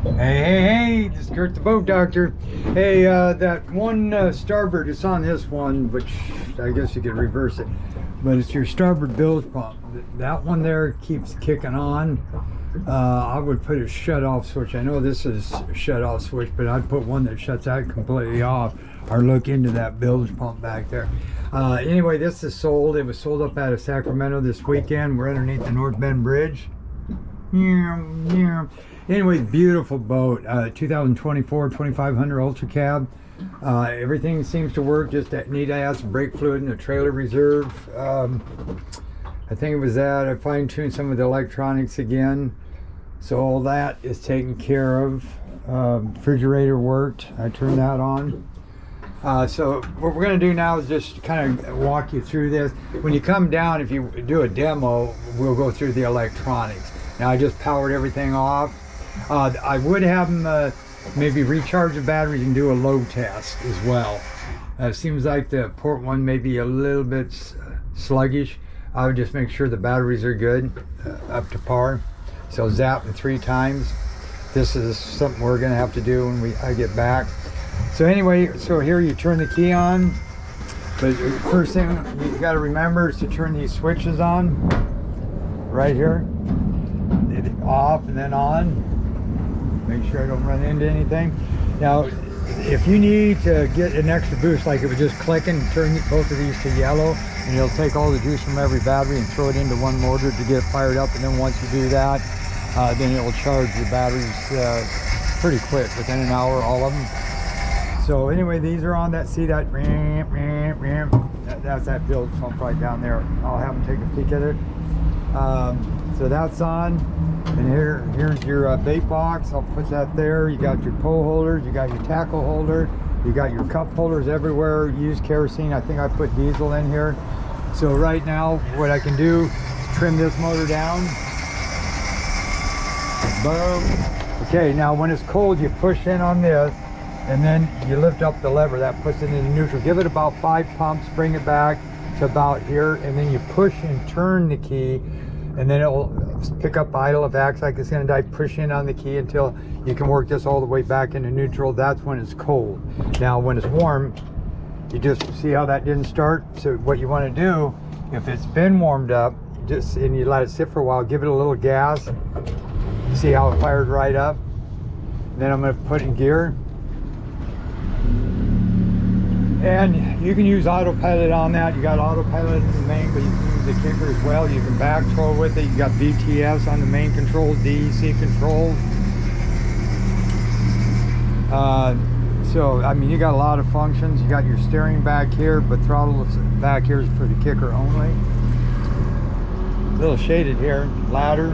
Hey, this is Kurt the Boat Doctor. Hey, that one starboard is on this one, which I guess you could reverse it, but it's your starboard bilge pump. That one there keeps kicking on. I would put a shut-off switch. I know this is a shut-off switch, but I'd put one that shuts that completely off, or look into that bilge pump back there. Anyway, this is sold. It was sold up out of Sacramento this weekend. We're underneath the North Bend Bridge. Anyway, beautiful boat. 2024 2500 ultra cab. Everything seems to work. Just need to add some brake fluid in the trailer reserve. I think it was that. I fine-tuned some of the electronics again, so all that is taken care of. Refrigerator worked. I turned that on. So what we're going to do now is just kind of walk you through this. When you come down, if you do a demo, we'll go through the electronics. Now I just powered everything off. I would have them maybe recharge the batteries and do a load test as well. It seems like the port one may be a little bit sluggish. I would just make sure the batteries are good, up to par. So zap them 3 times. This is something we're going to have to do when I get back. So anyway, so here you turn the key on. But first thing you got to remember is to turn these switches on. Right here. Off and then on. Make sure I don't run into anything. Now, if you need to get an extra boost, like it was just clicking, turn both of these to yellow, and it'll take all the juice from every battery and throw it into one motor to get it fired up. And then once you do that, then it will charge the batteries pretty quick, within an hour, all of them. So anyway, these are on that. See that? That's that bilge pump right down there. I'll have them take a peek at it. So that's on, and here's your bait box. I'll put that there. You got your pole holders, you got your tackle holder, you got your cup holders everywhere. Use kerosene. I think I put diesel in here. So right now what I can do is trim this motor down. Boom. Okay, now when it's cold, you push in on this, and then you lift up the lever. That puts it into neutral. Give it about 5 pumps, bring it back to about here, and then you push and turn the key, and then it will pick up idle. If it acts like it's going to die, push in on the key until you can work this all the way back into neutral. That's when it's cold. Now when it's warm, you just see how that didn't start. So what you want to do, if it's been warmed up, and you let it sit for a while, give it a little gas. See how it fired right up. Then I'm going to put in gear. And you can use autopilot on that. You got autopilot in the main, but you can use the kicker as well. You can back control with it. You got VTS on the main controls, DEC controls. So I mean, you got a lot of functions. You got your steering back here, but throttle back here is for the kicker only. A little shaded here. Ladder.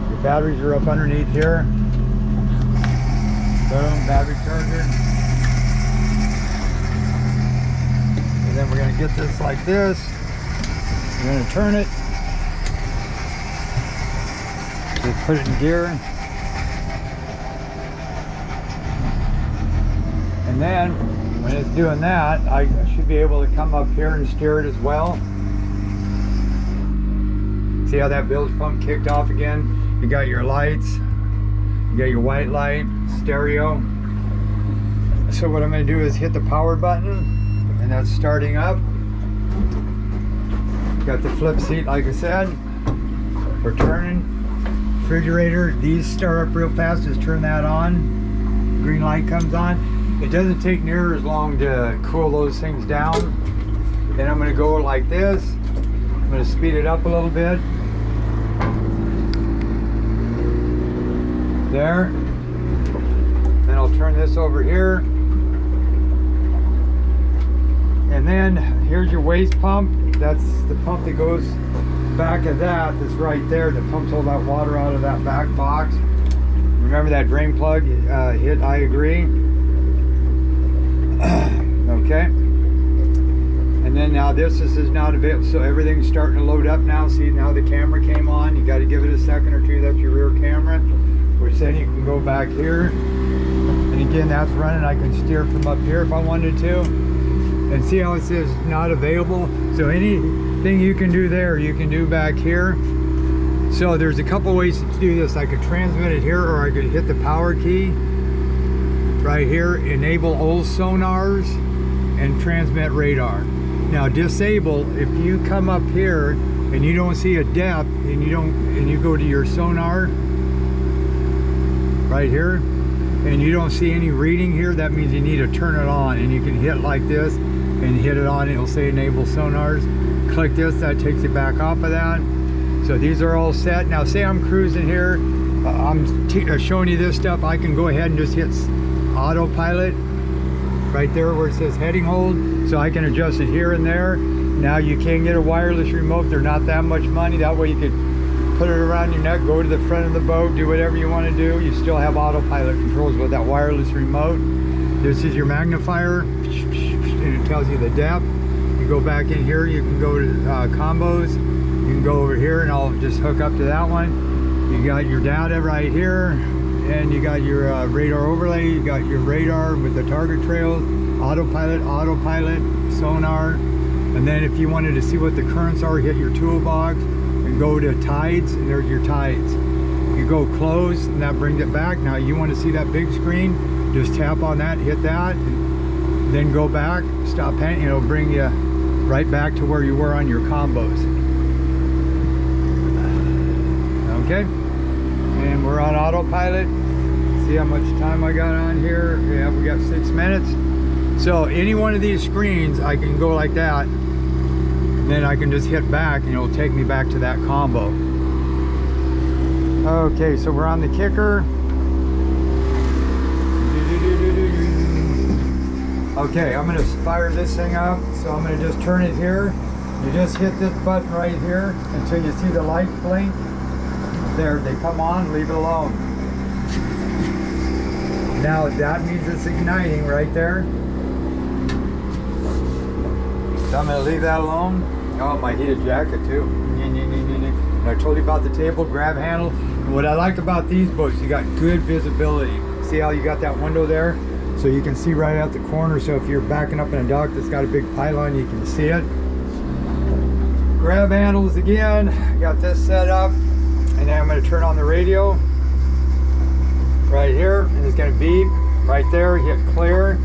Your batteries are up underneath here. Boom, battery charger. Then we're going to get this like this. We're going to turn it. Just put it in gear. And then when it's doing that, I should be able to come up here and steer it as well. See how that bilge pump kicked off again? You got your lights. You got your white light, stereo. So what I'm going to do is hit the power button. And that's starting up. Got the flip seat, like I said. We're turning. Refrigerator, these start up real fast. Just turn that on. Green light comes on. It doesn't take near as long to cool those things down. Then I'm going to go like this. I'm going to speed it up a little bit. There. Then I'll turn this over here. And then here's your waste pump. That's the pump that goes back of that. That's right there. That pumps all that water out of that back box. Remember that drain plug hit I agree. Okay. And then now this is not available. So everything's starting to load up now. See, now the camera came on. You got to give it a second or two. That's your rear camera. Which then you can go back here. And again, that's running. I can steer from up here if I wanted to. And see how it says not available? So anything you can do there, you can do back here. So there's a couple ways to do this. I could transmit it here, or I could hit the power key right here, enable all sonars and transmit radar. Now disable, if you come up here and you don't see a depth and you go to your sonar right here and you don't see any reading here, that means you need to turn it on, and you can hit like this and hit it on, it'll say enable sonars. Click this, that takes you back off of that. So these are all set. Now say I'm cruising here, I'm showing you this stuff, I can go ahead and just hit autopilot right there where it says heading hold, so I can adjust it here and there. Now you can get a wireless remote, they're not that much money, that way you could put it around your neck, go to the front of the boat, do whatever you want to do. You still have autopilot controls with that wireless remote. This is your magnifier, and it tells you the depth. You go back in here, you can go to combos, you can go over here and I'll just hook up to that one. You got your data right here, and you got your radar overlay, you got your radar with the target trails, autopilot, sonar, and then if you wanted to see what the currents are, hit your toolbox and go to tides, and there's your tides. You go close and that brings it back. Now you want to see that big screen, just tap on that, hit that, and then go back, stop panning, it'll bring you right back to where you were on your combos. Okay, and we're on autopilot. See how much time I got on here? Yeah, we got 6 minutes. So any one of these screens, I can go like that, and then I can just hit back and it'll take me back to that combo. Okay, so we're on the kicker. Okay, I'm gonna fire this thing up. So I'm gonna just turn it here. You just hit this button right here until you see the lights blink. There, they come on, leave it alone. Now that means it's igniting right there. So I'm gonna leave that alone. Oh, my heated jacket too. And I told you about the table grab handle. And what I like about these boats, you got good visibility. See how you got that window there? So you can see right out the corner. So if you're backing up in a dock that's got a big pylon, you can see it. Grab handles again. Got this set up. And then I'm going to turn on the radio right here, and it's going to beep right there. Hit clear.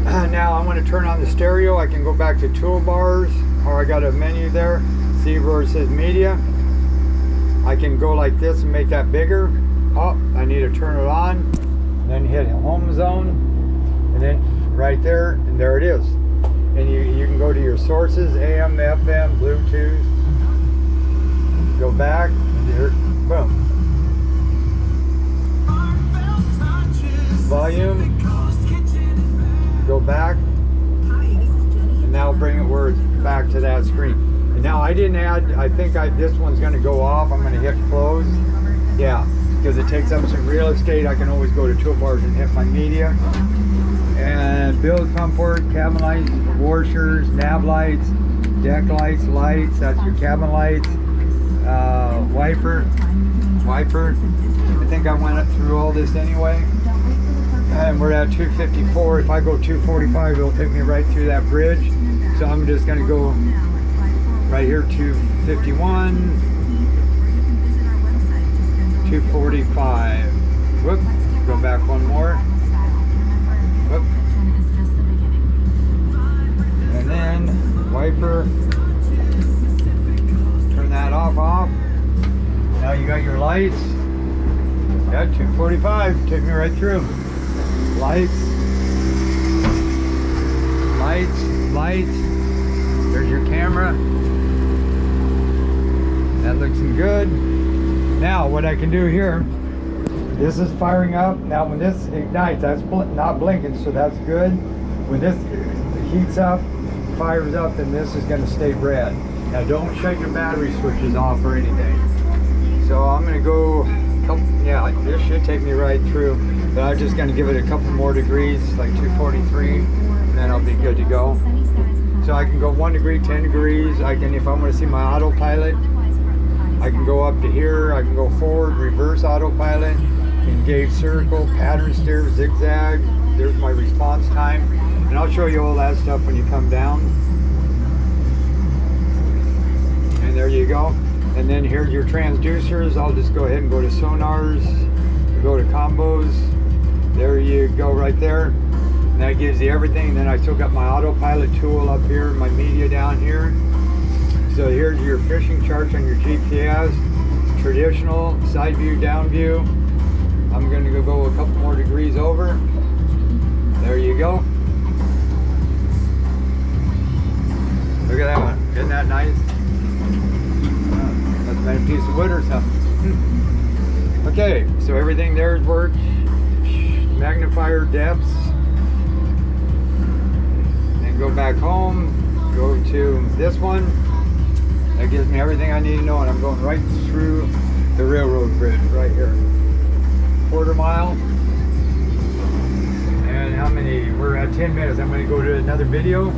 Now I want to turn on the stereo. I can go back to toolbars, or I got a menu there. See where it says media? I can go like this and make that bigger. Oh, I need to turn it on. And then hit home zone, and then right there, and there it is. And you can go to your sources, AM, FM, Bluetooth. Go back, there, boom. Volume, go back, and now bring it where it's back to that screen. And now I didn't add, I think this one's going to go off. I'm going to hit close. Yeah, because it takes up some real estate. I can always go to toolbars and hit my media. And build comfort, cabin lights, washers, nav lights, deck lights, that's your cabin lights. Wiper. I think I went up through all this anyway. And we're at 254. If I go 245, it'll take me right through that bridge. So I'm just going to go right here, 251, 245. Whoop. Go back one more. Whoop. And then wiper. Turn that off. Now you got your lights. Yeah, 245, take me right through. Lights. There's your camera. That looks good. Now what I can do here, this is firing up. Now when this ignites, that's not blinking, so that's good. When this heats up, fires up, then this is going to stay red. Now don't shut your battery switches off or anything. So I'm going to go, yeah, this should take me right through, but I'm just going to give it a couple more degrees, like 243, and then I'll be good to go. So I can go 1 degree, 10 degrees. I can, if I want to see my autopilot, I can go up to here. I can go forward, reverse autopilot, engage circle, pattern steer, zigzag. There's my response time. And I'll show you all that stuff when you come down. And there you go. And then here's your transducers. I'll just go ahead and go to sonars, go to combos. There you go, right there. And that gives you everything. And then I still got my autopilot tool up here, my media down here. So here's your fishing charts on your GPS. Traditional, side view, down view. I'm going to go a couple more degrees over. There you go. Look at that one. Isn't that nice? Must have been a piece of wood or something. Okay, so everything there's worked. Magnifier depths. Then go back home. Go to this one. That gives me everything I need to know, and I'm going right through the railroad bridge right here. Quarter mile. And how many? We're at 10 minutes. I'm going to go to another video.